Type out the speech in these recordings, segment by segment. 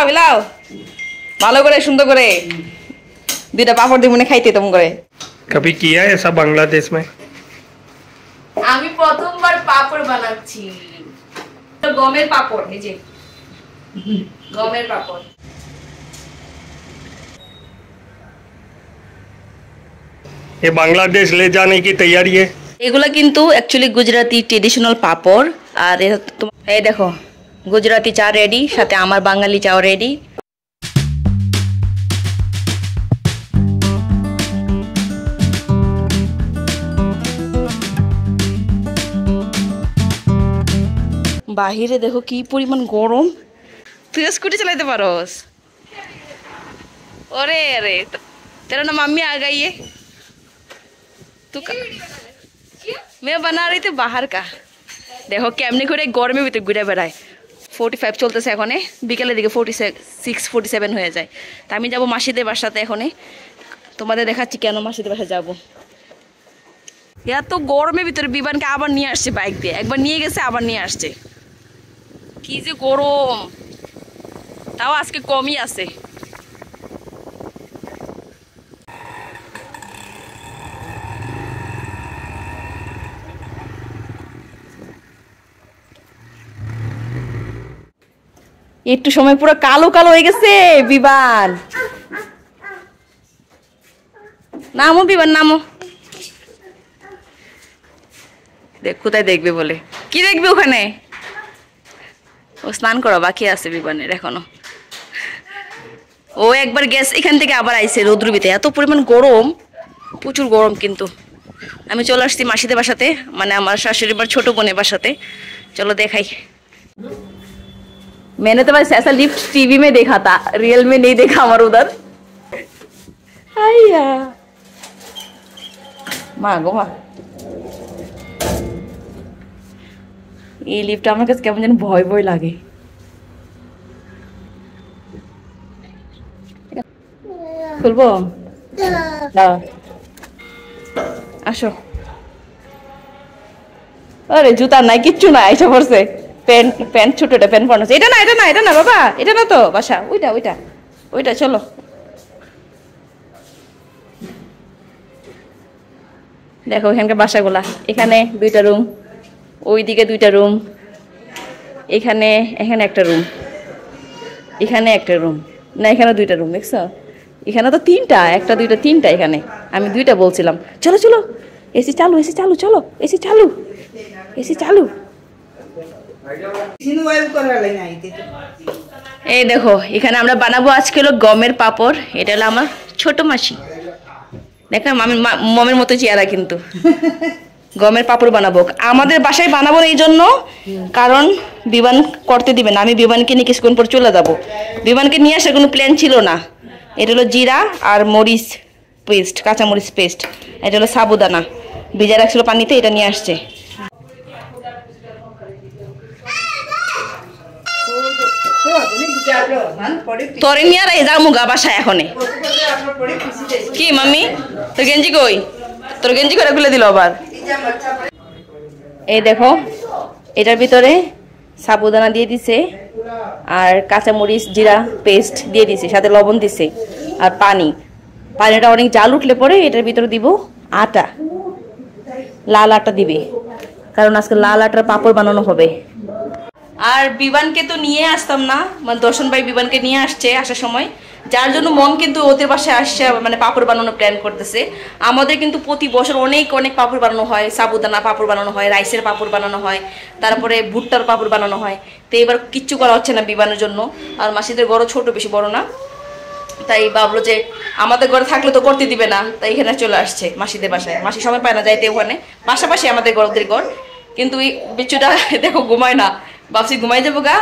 বিলাও ভালো করে সুন্দর করে দুইটা পাপড় দিয়ে মনে খাইতে তোম করে कभी किया है ऐसा बांग्लादेश में আমি প্রথমবার পাপড় বানাচ্ছি গমের পাপড় এই যে গমের পাপড় ये बांग्लादेश ले जाने की तैयारी है এগুলা কিন্তু অ্যাকচুয়ালি গুজরাটি ট্রেডিশনাল পাপড় আর এই দেখো গুজরাটি চা রেডি সাথে আমার বাঙালি চাও রেডি বাহিরে দেখো কি পরিমাণ গরম তুই স্কুটি চালাতে পারোস ওরে আরে तेरा नाम मम्मी आ गई है तू मैं बना रही थी बाहर का देखो केमनी করে গরমে ভিতরে ঘুরে বেড়ায় 45 চলতেছে এখনে বিকেলের দিকে 46 47 হয়ে যায় তা আমি যাব মাসিদের বাসাতে এখনে তোমাদের দেখাচ্ছি কেন মাসিদের বাসা যাব এত গরমের ভিতরে বিমানকে আবার নিয়ে আসছে বাইক দিয়ে একবার নিয়ে গেছে আবার নিয়ে আসছে কি যে গরম তাও আজকে কমই আছে একটু সময় পুরো কালো কালো হয়ে গেছে বিমান নামো বিমান নামো দেখ কোথায় দেখবে বলে কি দেখবে ওখানে ও স্নান করা বাকি আছে বিমানের এখনো ও একবার গেছে এখান থেকে আবার আইছে রৌদ্রবিতে এত পরিমাণ গরম প্রচুর গরম কিন্তু আমি চলে আসছি মাসিদের বাসাতে মানে আমার শাশুড়ির বার ছোট বোনের বাসাতে চলো দেখাই मैंने तो बस ऐसा लिफ्ट टीवी में देखा था रियल में नहीं देखा हमारे उधर आया माँ गो माँ ये लिफ्ट আমার কাছে কেমন যেন ভয় ভয় লাগে খুলবো দাও আসো আরে জুতা নাই কিচ্ছু নাই এসে পড়ছে প্যান্ট ছোটটা প্যান্ট পরানো এটা না বাবা এটা না তো বাসা ওইটা চলো দেখো এখানকার বাসাগুলা এখানে দুইটা রুম ওইদিকে দুইটা রুম এখানে একটা রুম এখানে একটা রুম না এখানে দুইটা রুম দেখছো এখানে তো তিনটা একটা দুইটা তিনটা এখানে আমি দুইটা বলছিলাম চলো চলো এসি চালু চলো এসি চালু এই দেখো এখানে আমরা বানাবো আজকে হলো গমের পাপড় এটা হলো আমার ছোট মাসি দেখো মমের মতো চেহারা কিন্তু গমের পাপড় বানাবো আমাদের বাসায় বানাবো এই জন্য কারণ বিমান করতে দিবে না আমি বিমানকে নিয়ে কিছুক্ষণ পর চলে যাবো বিমানকে নিয়ে আসার কোনো প্ল্যান ছিল না এটা হলো জিরা আর মরিচ পেস্ট কাঁচা মরিচ পেস্ট এটা হলো সাবুদানা ভিজা রাখছিল পানিতে এটা নিয়ে আসছে তোরে নিয়ে আর যাবো গা বাসায় এখনে কি মাম্মি তোর গেঞ্জি কই তোর গেঞ্জি করে খুলে দিল আবার এই দেখো এটার ভিতরে সাবুদানা দিয়ে দিছে আর কাঁচামরিচ জিরা পেস্ট দিয়ে দিছে সাথে লবণ দিছে আর পানিটা অনেক জাল উঠলে পরে এটার ভিতরে দিব আটা লাল আটা দিবে কারণ আজকে লাল আটার পাপড় বানানো হবে আর বিমানকে তো নিয়ে আসতাম না মানে দর্শন ভাই বিমানকে নিয়ে আসছে আসার সময় যার জন্য মম কিন্তু ওদের বাসায় আসছে মানে পাপড় বানানোর প্ল্যান করতেছে আমাদের কিন্তু প্রতি বছর অনেক পাপড় বানানো হয় সাবুদানা পাপড় বানানো হয় রাইসের পাপড় বানানো হয় তারপরে ভুট্টার পাপড় বানানো হয় তো এবার কিচ্ছু করা হচ্ছে না বিমানের জন্য আর মাসিদের ঘরও ছোট বেশি বড় না তাই ভাবলো যে আমাদের ঘরে থাকলে তো করতে দিবে না তাই এখানে চলে আসছে মাসিদের বাসায় মাসি সময় পায় না যাইতে ওখানে পাশাপাশি আমাদের ওদের ঘর কিন্তু এই বিচ্ছুটা দেখো ঘুমায় না ভাবছি ঘুমাই যাবো গা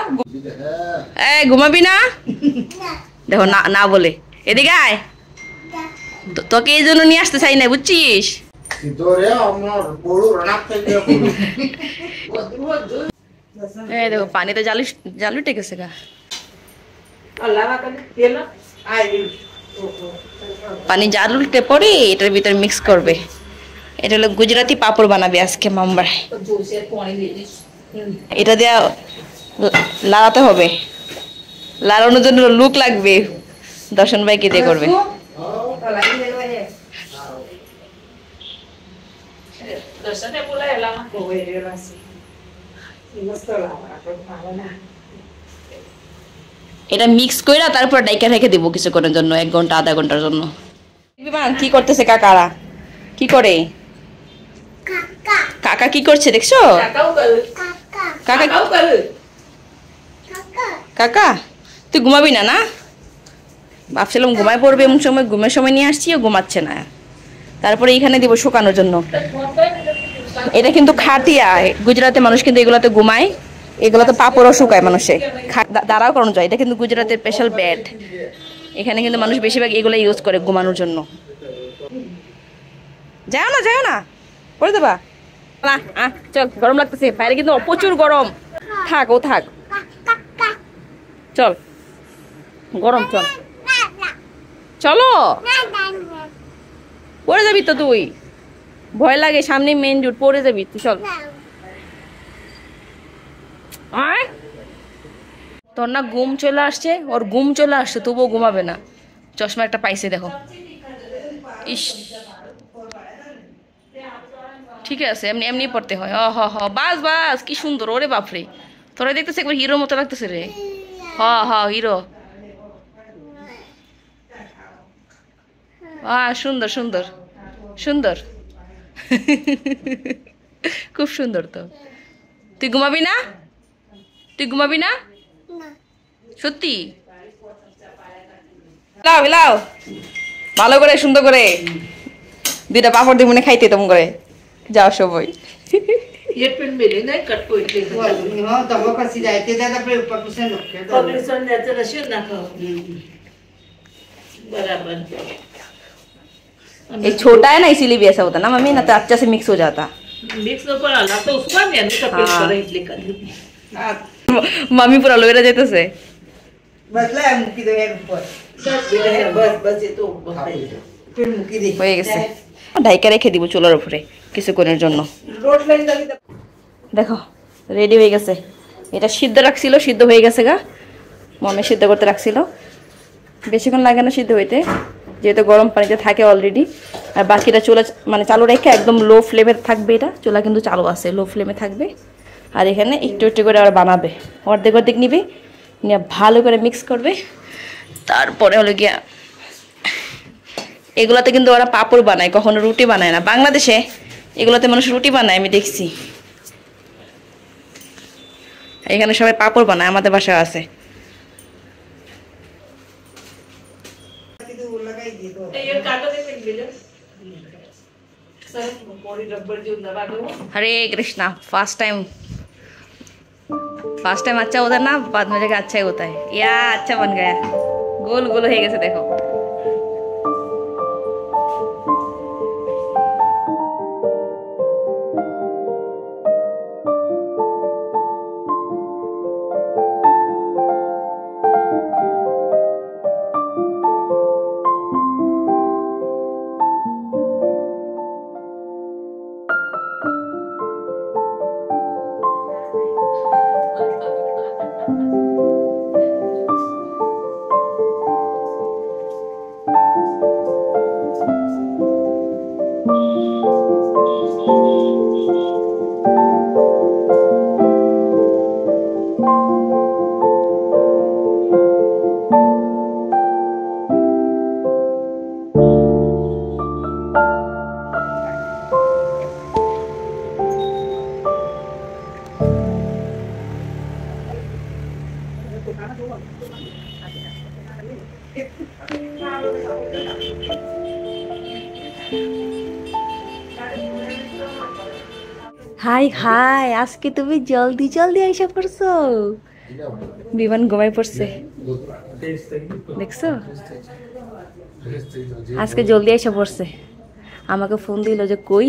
ঘুমাবি না দেখো না বলে এদিকে আয় তোকে এই জন্য নিয়ে আসতে চাই না বুঝছিস দেখো পানিতে জালু টেকেছে গা পানি জাল উল্টে পরে এটার ভিতরে মিক্স করবে এটা হলো গুজরাটি পাপড় বানাবে আজকে মাম্বার এটা দিয়ে লাগাতে হবে লাড়ানোর জন্য লুক লাগবে, দর্শন ভাই কি দিয়ে করবে? এটা মিক্স করে তারপর ডাইকা রেখে দিব কিছুক্ষণের জন্য, 1 ঘন্টা আধা ঘন্টার জন্য। বিমান কি করতেছে কাকারা? কি করে কাকা? কি করছে দেখছো? কাকা কাকা তুই ঘুমাবি না? না ভাবছিলাম ঘুমায় পড়বে, এমন সময় ঘুমের সময় নিয়ে আসছি, ও ঘুমাচ্ছে না। তারপরে এখানে দিব শুকানোর জন্য। এটা কিন্তু খাটিয়া, গুজরাটে মানুষ কিন্তু এগুলাতে ঘুমায়, এগুলোতে পাপড়ও শুকায় মানুষে, দাঁড়াও করানো যায়। এটা কিন্তু গুজরাটের স্পেশাল বেড, এখানে কিন্তু মানুষ বেশিরভাগ এগুলো ইউজ করে ঘুমানোর জন্য। যাও না যাও না, পড়ে দেবা না। চল, গরম লাগতেছে বাইরে কিন্তু প্রচুর গরম। থাক ও থাক, চল গরম, চল চলো। পড়ে যাবি তো তুই, ভয় লাগে, সামনে মেন রোড, পড়ে যাবি তুই, চল। তোর না ঘুম চলে আসছে, ওর ঘুম চলে আসছে তবুও ঘুমাবে না। চশমা একটা পাইছে দেখো, ইস ঠিক আছে, এমনি এমনি পড়তে হয়। হ হ বাস বাস, কি সুন্দর, ওরে বাপরে, তোরা দেখতেছে একবার হিরোর মতো লাগতেছে রে। হিরো। সুন্দর সুন্দর সুন্দর, খুব সুন্দর। তো তুই ঘুমাবি না? তুই ঘুমাবি না সত্যি? লাও লাও ভালো করে সুন্দর করে 2টা পাপড় দিয়ে মনে খাইতে তোম করে যাও সবাই। ये छोटा है ना इसीलिए भी ऐसा होता ना मम्मी, ना तो अच्छे से मिक्स हो जाता। मिक्स ऊपर आला तो उसको मैं नहीं कपड़े पर इडली कर दूं। मम्मी पूरा लोएरा जाते से बदला है मुकी दे ऊपर बस बस ये तो फिर मुकी दे হয়ে গেছে। ঢাইকা রেখে দিব চুলার উপরে কিছুক্ষণের জন্য। रोड लाइन लगी দেখো রেডি হয়ে গেছে। এটা সিদ্ধ রাখছিল, সিদ্ধ হয়ে গেছে গা, মমে সিদ্ধ করতে রাখছিল। বেশিক্ষণ লাগে না সিদ্ধ হইতে, যেহেতু গরম পানিতে থাকে অলরেডি। আর বাকিটা চুলা মানে চালু রেখে একদম লো ফ্লেমে থাকবে, এটা চুলা কিন্তু চালু আছে, লো ফ্লেমে থাকবে। আর এখানে একটু একটু করে আর বানাবে, অর্ধেক অর্ধেক নিবে, নিয়ে ভালো করে মিক্স করবে। তারপরে হলো গিয়া এগুলাতে কিন্তু ওরা পাপড় বানায়, কখনো রুটি বানায় না। বাংলাদেশে এগুলোতে মানুষ রুটি বানায়, আমি দেখছি। এখানে সবাই পাপড় বানায়, আমাদের বাসায় আছে। ये काटो दे पिन ले सर बॉडी रबर जो लगा दो। हरे कृष्णा। फर्स्ट टाइम अच्छा होता है ना, बाद में जाकर अच्छा ही होता है। या अच्छा बन गया, गोल गोल हो गए देखो। হাই হাই, আজকে তুমি জলদি জলদি আইসা পড়ছো। বিমান ঘুমাই পড়ছে দেখছো, আজকে জলদি আইসা পড়ছে। আমাকে ফোন দিল যে কই,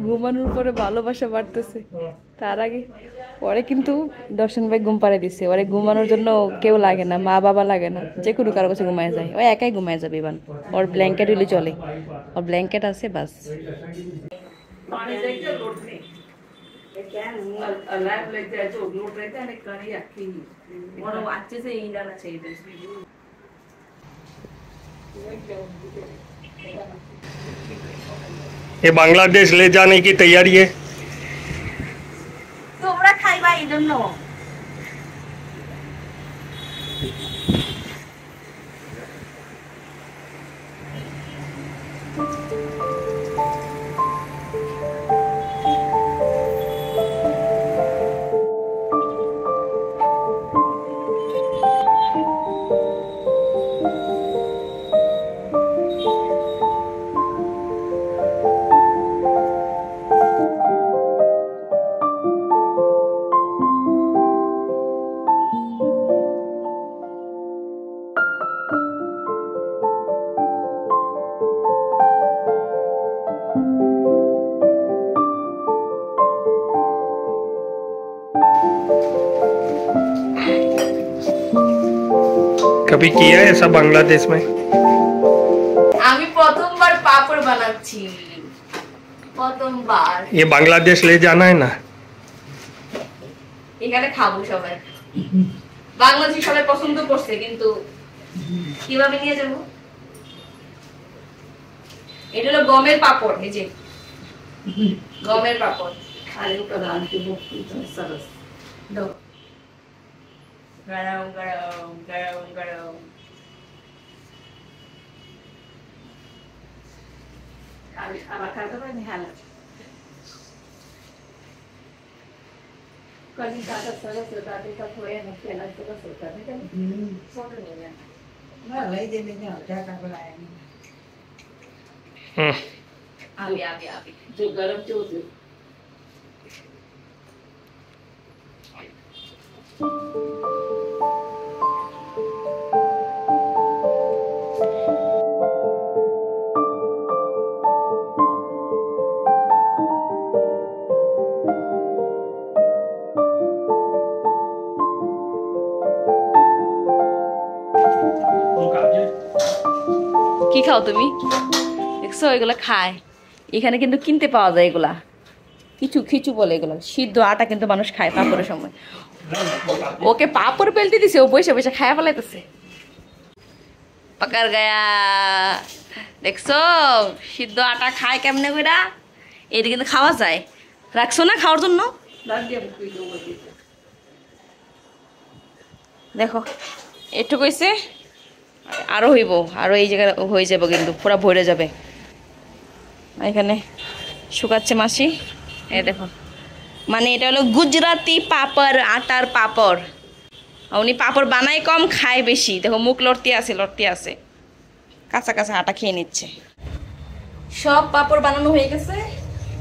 ঘুমানোর পরে ভালোবাসা বাড়তেছে। তার আগে পরে কিন্তু দর্শন ভাই ঘুম পাড়ে দিচ্ছে, ওরে ঘুমানোর জন্য কেউ লাগে না, মা বাবা লাগে না, যে কোনো কারো কাছে ঘুমায় যায়, ও একাই ঘুমায় যাবে। ইবান ওর ব্ল্যাঙ্কেট হইলে চলে, ওর ব্ল্যাঙ্কেট আছে বাস। पानी देखते लोट नहीं क्या लाइफ लेते हैं जो लोट रहते हैं लेकिन कहीं अच्छी और वो अच्छे से ही जाना चाहिए ये बांग्लादेश ले जाने की तैयारी है। तो बड़ा खाई भाई दोनों कभी किया है ऐसा बांग्लादेश में? আমি প্রথমবার পাপড় বানাচ্ছি প্রথমবার ये बांग्लादेश ले जाना है ना। এখানে খাবো সবাই বাংলাদেশি সবাই পছন্দ করছে কিন্তু কিভাবে নিয়ে যাব এটা হলো গমের পাপড় এই যে গমের পাপড় আরে ওটা রাখতে বসতে সরস দাও গরম গরম গরম গরম আমি আবার খাওয়া দাওয়া নিয়ে হালা कभी दादा सरस दादी का थोड़े न खेला तो बस होता है क्या छोड़ नहीं है मैं ले दे मैंने क्या कर बुलाया आवी जो गरम जो কি খাও তুমি দেখছো এগুলা খায় এখানে কিন্তু কিনতে পাওয়া যায় এগুলা কিছু খিচু বলে এগুলা সিদ্ধ আটা কিন্তু মানুষ খায় পাপড়ের সময় ওকে পাপড় পেলতে দিছে ও বসে বসে খায়া ফেলাইতেছে পাকার গায়া দেখছো সিদ্ধ আটা খায় কেমনে কইরা এটা কিন্তু খাওয়া যায় রাখছো না খাওয়ার জন্য দেখো একটু কইছে আরো হইব আরো এই জায়গা হয়ে যাবে কিন্তু পুরো ভরে যাবে এখানে শুকাচ্ছে মাসি এই দেখো মানে এটা হলো গুজরাটি পাপড় আটার পাপড় উনি পাপড় বানায় কম খায় বেশি দেখো মুখ লড়তে আছে কাঁচা কাঁচা আটা খেয়ে নিচ্ছে সব পাপড় বানানো হয়ে গেছে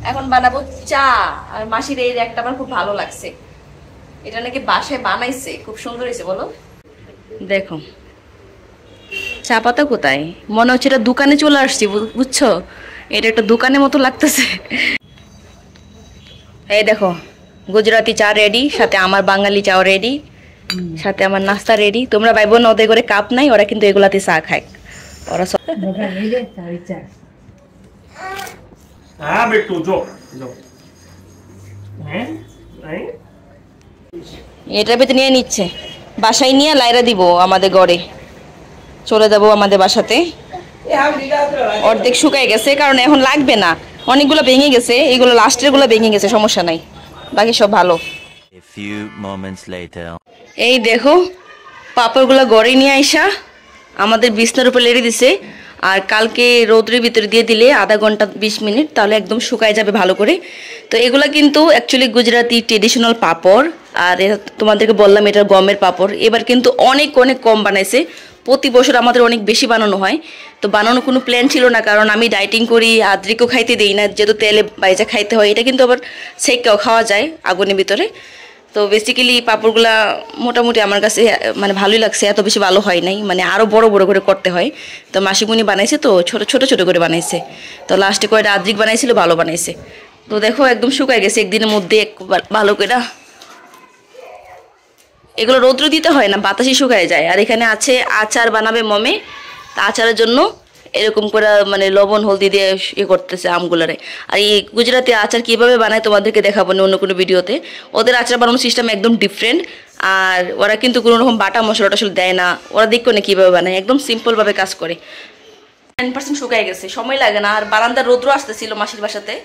এখন বানাবো চা আর মাসির এই একটা আমার খুব ভালো লাগছে এটা নাকি বাসায় বানাইছে খুব সুন্দর হয়েছে বলো দেখো চা পাতা কোথায় মনে হচ্ছে এটা দোকানে চলে আসছি বুঝছো এটা একটা দোকানের মতো লাগতেছে এই দেখো গুজরাটি চা রেডি সাথে আমার বাঙালি চাও রেডি সাথে আমার নাস্তা রেডি তোমরা ভাই বোন ওদের করে কাপ নাই ওরা কিন্তু এগুলাতে চা খায় ওরা সব हाँ बेटू जो हैं नहीं এটার ভিতরে নিয়ে নিচ্ছে বাসায় নিয়ে লাইরা দিব আমাদের ঘরে চলে যাব আমাদের বাসাতে অর্ধেক শুকায় গেছে কারণ এখন লাগবে না অনেকগুলো ভেঙে গেছে এগুলো লাস্টের গুলো ভেঙে গেছে সমস্যা নাই বাকি সব ভালো A few moments later. এই দেখো পাপড়গুলো ঘরে নিয়ে আইসা আমাদের বিছনার উপর লেড়ে দিছে আর কালকে রৌদ্রের ভিতরে দিয়ে দিলে আধা ঘন্টা 20 মিনিট তাহলে একদম শুকায় যাবে ভালো করে তো এগুলা কিন্তু অ্যাকচুয়ালি গুজরাটি ট্রেডিশনাল পাপড় আর তোমাদেরকে বললাম এটা গমের পাপড় এবার কিন্তু অনেক অনেক কম বানাইছে প্রতি বছর আমাদের অনেক বেশি বানানো হয় তো বানানো কোনো প্ল্যান ছিল না কারণ আমি ডায়েটিং করি আদ্রিকও খাইতে দেই না যেহেতু তেলে বাইজা খাইতে হয় এটা কিন্তু আবার সেকেও খাওয়া যায় আগুনের ভিতরে তো বেসিক্যালি পাপড়গুলা মোটামুটি আমার কাছে মানে ভালোই লাগছে এত বেশি ভালো হয় নাই মানে আরও বড় বড় করে করতে হয় তো মাসিমুনি বানাইছে তো ছোট ছোট ছোট করে বানাইছে তো লাস্টে কয়টা আদ্রিক বানাইছিল ভালো বানাইছে তো দেখো একদম শুকায় গেছে একদিনের মধ্যে ভালো করে এগুলো রৌদ্র দিতে হয় না বাতাসে শুকায় যায় আর এখানে আছে আচার বানাবে মমে তা আচারের জন্য এরকম করে মানে লবণ হলদি দিয়ে করতেছে আমগুলারে। আর এই গুজরাটি আচার কিভাবে বানায় তোমাদেরকে দেখাবো না অন্য কোনো ভিডিওতে। ওদের আচার বানানোর সিস্টেম একদম ডিফারেন্ট। আর ওরা কিন্তু কোনো রকম বাটা মশলা টশলা দেয় না, ওরা দেখো না কীভাবে বানায়, একদম সিম্পলভাবে কাজ করে। 9% শুকায় গেছে, সময় লাগে না। আর বারান্দার রৌদ্র আসতেছিল মাসির বাসাতে,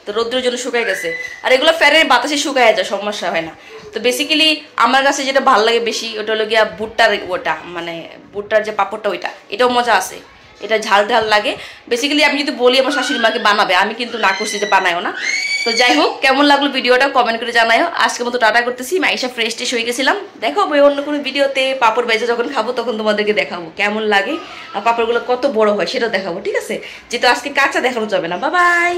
তো রৌদ্রের জন্য শুকায় গেছে। আর এগুলো ফ্যানের বাতাসে শুকায় যায়, সমস্যা হয় না। তো বেসিক্যালি আমার কাছে যেটা ভালো লাগে বেশি ওটা হলো গিয়া ভুট্টার, ওটা মানে ভুট্টার যে পাপড়টা ওইটা, এটাও মজা আছে, এটা ঝাল ঝাল লাগে। বেসিক্যালি আমি যদি বলি আমার শাশুড়ি মাকে বানাবে, আমি কিন্তু না করছি যে বানায়ও না। তো যাই হোক, কেমন লাগলো ভিডিওটা কমেন্ট করে জানাও। আজকের মতো টাটা করতেছি, মাইশা ফ্রেশ টেশ হয়ে গেছিলাম। দেখাবো অন্য কোনো ভিডিওতে, পাপড় বেজে যখন খাবো তখন তোমাদেরকে দেখাবো কেমন লাগে আর পাপড়গুলো কত বড় হয় সেটা দেখাবো, ঠিক আছে? যেহেতু আজকে কাঁচা দেখানো যাবে না। Bye bye.